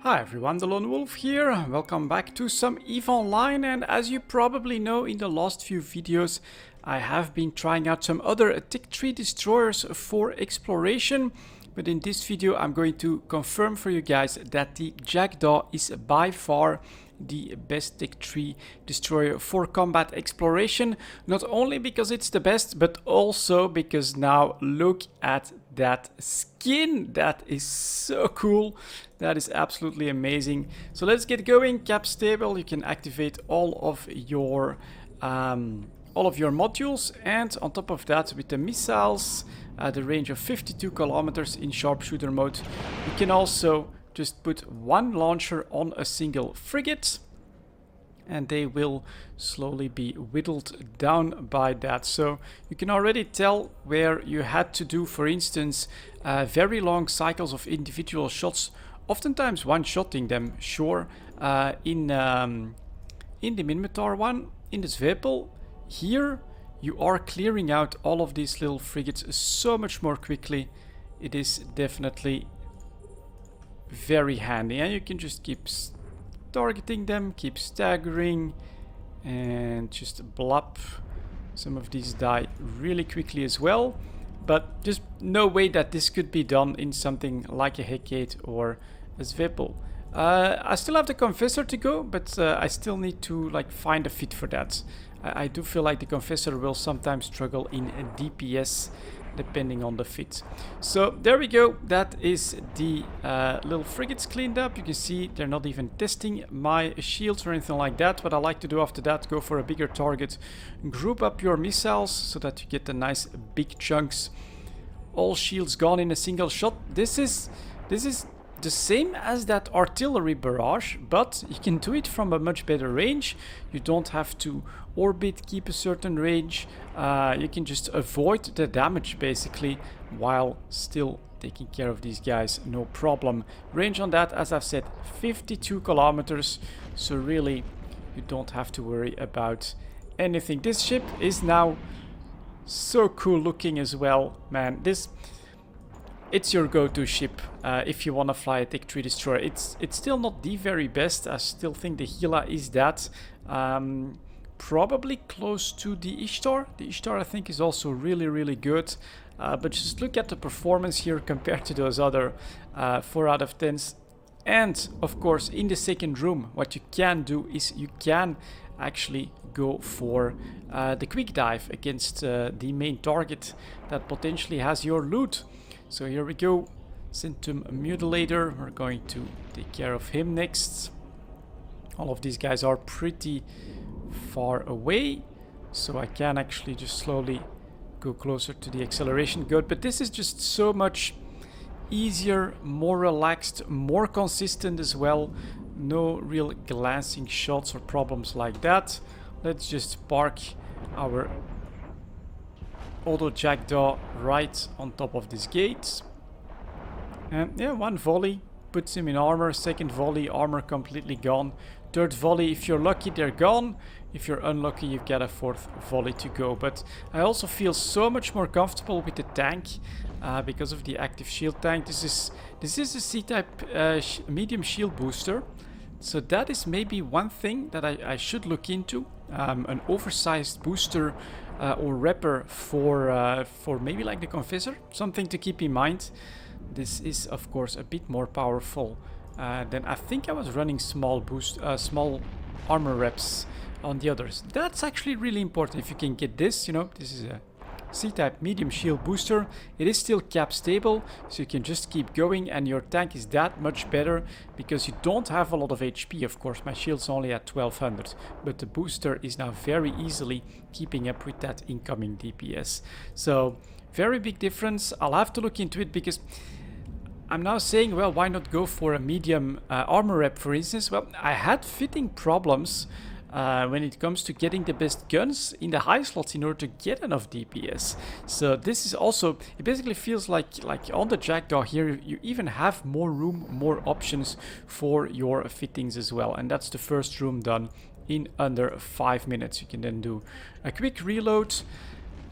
Hi everyone, delonewolf here. Welcome back to some EVE Online, and as you probably know, in the last few videos I have been trying out some other Tick 3 destroyers for exploration. But in this video I'm going to confirm for you guys that the Jackdaw is by far the best Tick 3 destroyer for combat exploration. Not only because it's the best, but also because now look at that skin. That is so cool. That is absolutely amazing. So let's get going. Cap stable. You can activate all of your modules, and on top of that, with the missiles, the range of 52 kilometers in sharpshooter mode, you can also just put one launcher on a single frigate, and they will slowly be whittled down by that. So you can already tell where you had to do, for instance, very long cycles of individual shots, oftentimes one-shotting them, sure, in the Minmatar one, in the Zweppel. Here you are clearing out all of these little frigates so much more quickly. It is definitely very handy, and you can just keep targeting them, keep staggering, and just blop. Some of these die really quickly as well, but just no way that this could be done in something like a Hecate or a Zweppel. I still have the Confessor to go, but I still need to find a fit for that. I do feel like the Confessor will sometimes struggle in DPS depending on the fit. So there we go. That is the little frigates cleaned up. You can see they're not even testing my shields or anything like that. What I like to do after that, go for a bigger target, group up your missiles so that you get the nice big chunks. All shields gone in a single shot. This is the same as that artillery barrage, but you can do it from a much better range. You don't have to orbit, keep a certain range. You can just avoid the damage basically while still taking care of these guys, no problem. Range on that, as I've said, 52 kilometers, so really you don't have to worry about anything. This ship is now so cool looking as well, man. It's your go-to ship if you want to fly a Tick 3 destroyer. It's still not the very best. I still think the Gila is that. Probably close to the Ishtar. The Ishtar I think is also really good. But just look at the performance here compared to those other 4 out of 10s. And of course in the second room what you can do is you can actually go for the quick dive against the main target that potentially has your loot. So here we go, Centum Mutilator, we're going to take care of him next. All of these guys are pretty far away, so I can actually just slowly go closer to the acceleration goat. But this is just so much easier, more relaxed, more consistent as well. No real glancing shots or problems like that. Let's just park our auto Jackdaw right on top of this gate. And yeah, one volley puts him in armor. Second volley, armor completely gone. Third volley, if you're lucky, they're gone. If you're unlucky, you've got a fourth volley to go. But I also feel so much more comfortable with the tank because of the active shield tank. This is a C-type medium shield booster. So that is maybe one thing that I should look into. An oversized booster or repper for maybe like the Confessor. Something to keep in mind. This is of course a bit more powerful than I think I was running small armor reps on the others. That's actually really important. If you can get this, you know, this is a C-type medium shield booster. It is still cap stable, so you can just keep going, and your tank is that much better because you don't have a lot of HP. Of course, my shield's only at 1200, but the booster is now very easily keeping up with that incoming DPS. So very big difference. I'll have to look into it because I'm now saying, well, why not go for a medium armor rep, for instance? Well, I had fitting problems when it comes to getting the best guns in the high slots in order to get enough DPS. So this is also, it basically feels like on the Jackdaw here, you even have more room, more options for your fittings as well. And that's the first room done in under 5 minutes. You can then do a quick reload.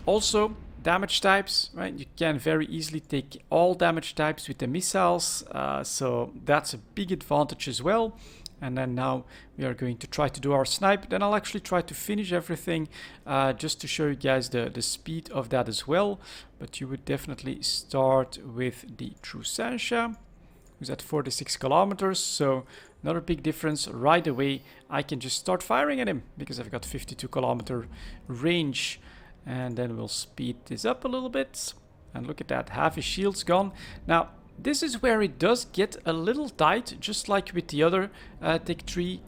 Also, damage types, right? You can very easily take all damage types with the missiles, so that's a big advantage as well. And then now we are going to try to do our snipe. Then I'll actually try to finish everything just to show you guys the speed of that as well. But you would definitely start with the True Sasha, who's at 46 kilometers. So another big difference. Right away, I can just start firing at him because I've got 52 kilometer range. And then we'll speed this up a little bit. And look at that, half his shield's gone. Now, this is where it does get a little tight, just like with the other Tech 3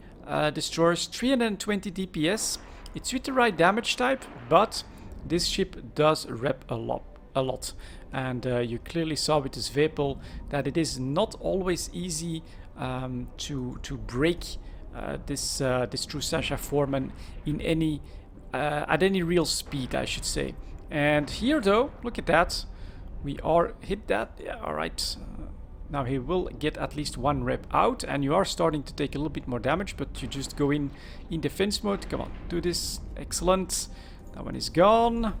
destroyers. 320 DPS. It's with the right damage type, but this ship does rep a lot. And you clearly saw with this Vapel that it is not always easy to break this True Sasha Foreman in any at any real speed, I should say. And here though, look at that. We are hit that. Yeah, alright. Now he will get at least one rep out, and you are starting to take a little bit more damage, but you just go in defense mode. Come on, do this. Excellent. That one is gone.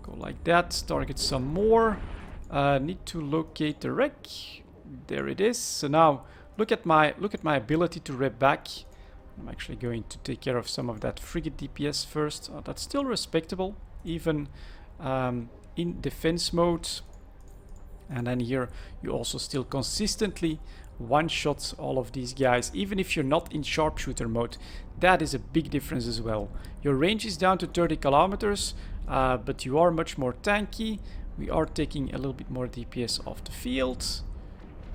Go like that. Target some more. Need to locate the wreck. There it is. So now look at my ability to rep back. I'm actually going to take care of some of that frigate DPS first. Oh, that's still respectable, even in defense mode. And then here you also still consistently one-shot all of these guys, even if you're not in sharpshooter mode. That is a big difference as well. Your range is down to 30 kilometers, but you are much more tanky. We are taking a little bit more DPS off the field.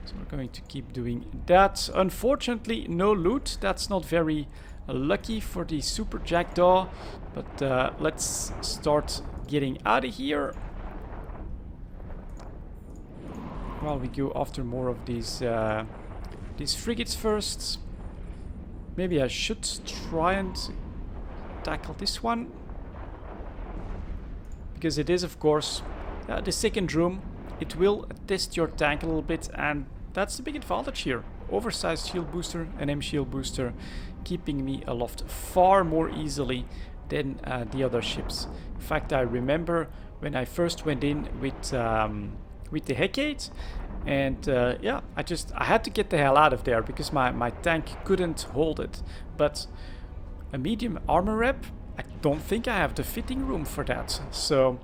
So we're going to keep doing that. Unfortunately, no loot. That's not very lucky for the Super Jackdaw. But let's start getting out of here. While we go after more of these frigates first. Maybe I should try and tackle this one. Because it is, of course, the second room. It will test your tank a little bit, and that's the big advantage here. Oversized shield booster and M shield booster, keeping me aloft far more easily than the other ships. In fact, I remember when I first went in with the Hecate, and yeah, I had to get the hell out of there because my tank couldn't hold it. But a medium armor rep, I don't think I have the fitting room for that. So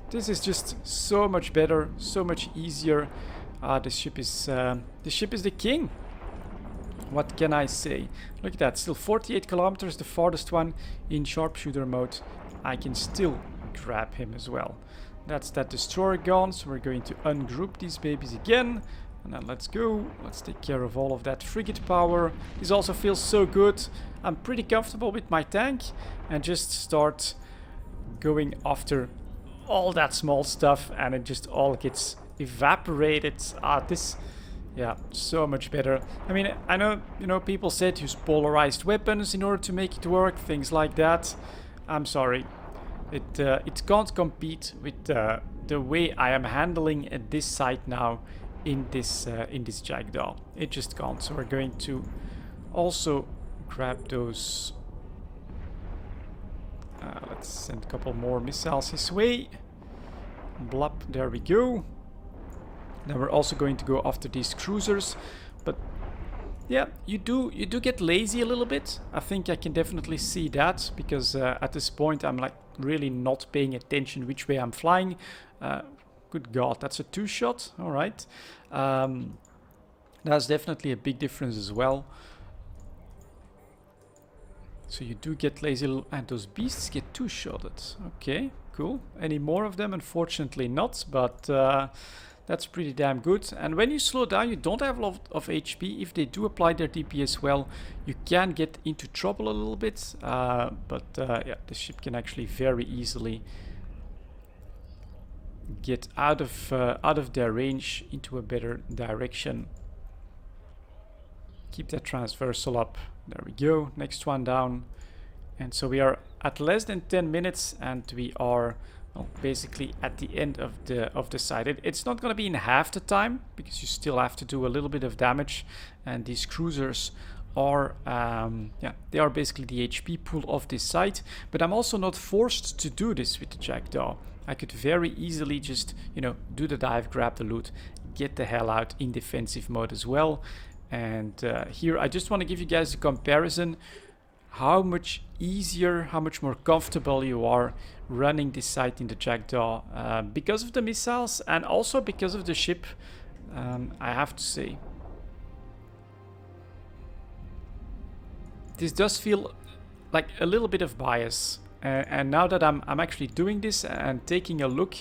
this is just so much better, so much easier. This ship is the king. What can I say? Look at that, still 48 kilometers, the farthest one in sharpshooter mode. I can still grab him as well. That's that destroyer gone, so we're going to ungroup these babies again. And then let's go. Let's take care of all of that frigate power. This also feels so good. I'm pretty comfortable with my tank. And just start going after all that small stuff, and it just all gets evaporated. Yeah, so much better. I mean, I know, people said use polarized weapons in order to make it work, things like that. I'm sorry. It can't compete with the way I am handling this site now in this Jackdaw. It just can't. So we're going to also grab those. Let's send a couple more missiles his way. Blop, there we go. Then we're also going to go after these cruisers, but yeah, you do get lazy a little bit. I think I can definitely see that, because at this point I'm like really not paying attention which way I'm flying. Good God, that's a 2-shot. All right, that's definitely a big difference as well. So you do get lazy, and those beasts get 2-shotted. Okay, cool. Any more of them? Unfortunately not, but that's pretty damn good. And when you slow down, you don't have a lot of HP. If they do apply their DPS well, you can get into trouble a little bit. But yeah, the ship can actually very easily get out of their range into a better direction. Keep that transversal up. There we go. Next one down. And so we are at less than 10 minutes, and we are basically at the end of the side. It's not going to be in half the time, because you still have to do a little bit of damage, and these cruisers are they are basically the HP pool of this site, but I'm also not forced to do this with the Jackdaw. I could very easily just, you know, do the dive, grab the loot, get the hell out in defensive mode as well. And here I just want to give you guys a comparison how much easier, how much more comfortable you are running this site in the Jackdaw because of the missiles and also because of the ship, I have to say. This does feel like a little bit of bias. And now that I'm actually doing this and taking a look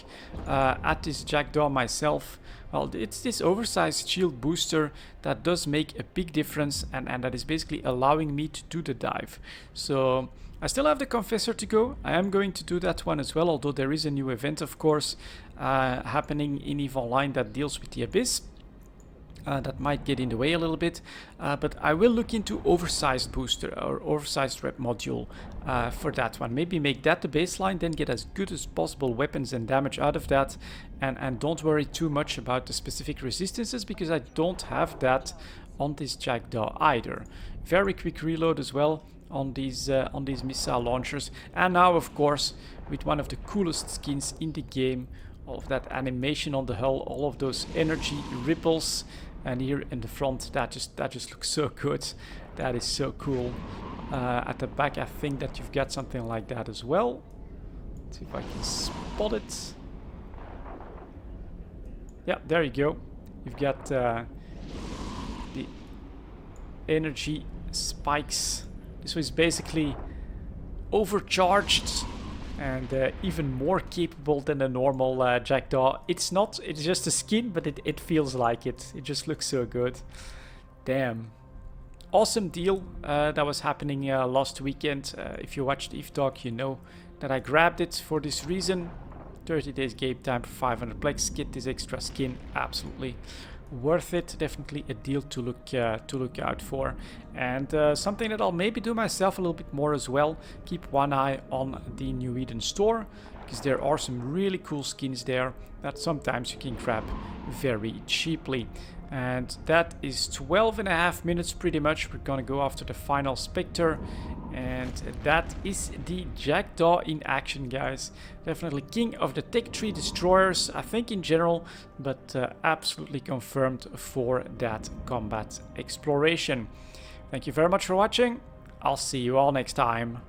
at this Jackdaw myself, well, it's this oversized shield booster that does make a big difference, and that is basically allowing me to do the dive. So I still have the Confessor to go. I am going to do that one as well, although there is a new event, of course, happening in EVE Online that deals with the Abyss. That might get in the way a little bit, but I will look into oversized booster or oversized rep module for that one. Maybe make that the baseline, then get as good as possible weapons and damage out of that, and don't worry too much about the specific resistances, because I don't have that on this Jackdaw either. Very quick reload as well on these missile launchers, and now of course with one of the coolest skins in the game, all of that animation on the hull, all of those energy ripples. And here in the front, that just looks so good. That is so cool. At the back, I think that you've got something like that as well. Let's see if I can spot it. Yeah, there you go. You've got the energy spikes. This was basically overcharged and even more capable than the normal Jackdaw. It's just a skin, but it feels like it. It just looks so good. Damn. Awesome deal that was happening last weekend. If you watched EVE Talk, you know that I grabbed it for this reason. 30 days game time for 500 plex. Get this extra skin. Absolutely worth it. Definitely a deal to look out for, and something that I'll maybe do myself a little bit more as well. Keep one eye on the New Eden store, because there are some really cool skins there that sometimes you can grab very cheaply. And that is 12.5 minutes pretty much. We're gonna go after the final Spectre, and that is the Jackdaw in action, guys. Definitely king of the Tech Tree destroyers, I think, in general, but absolutely confirmed for that combat exploration. Thank you very much for watching. I'll see you all next time.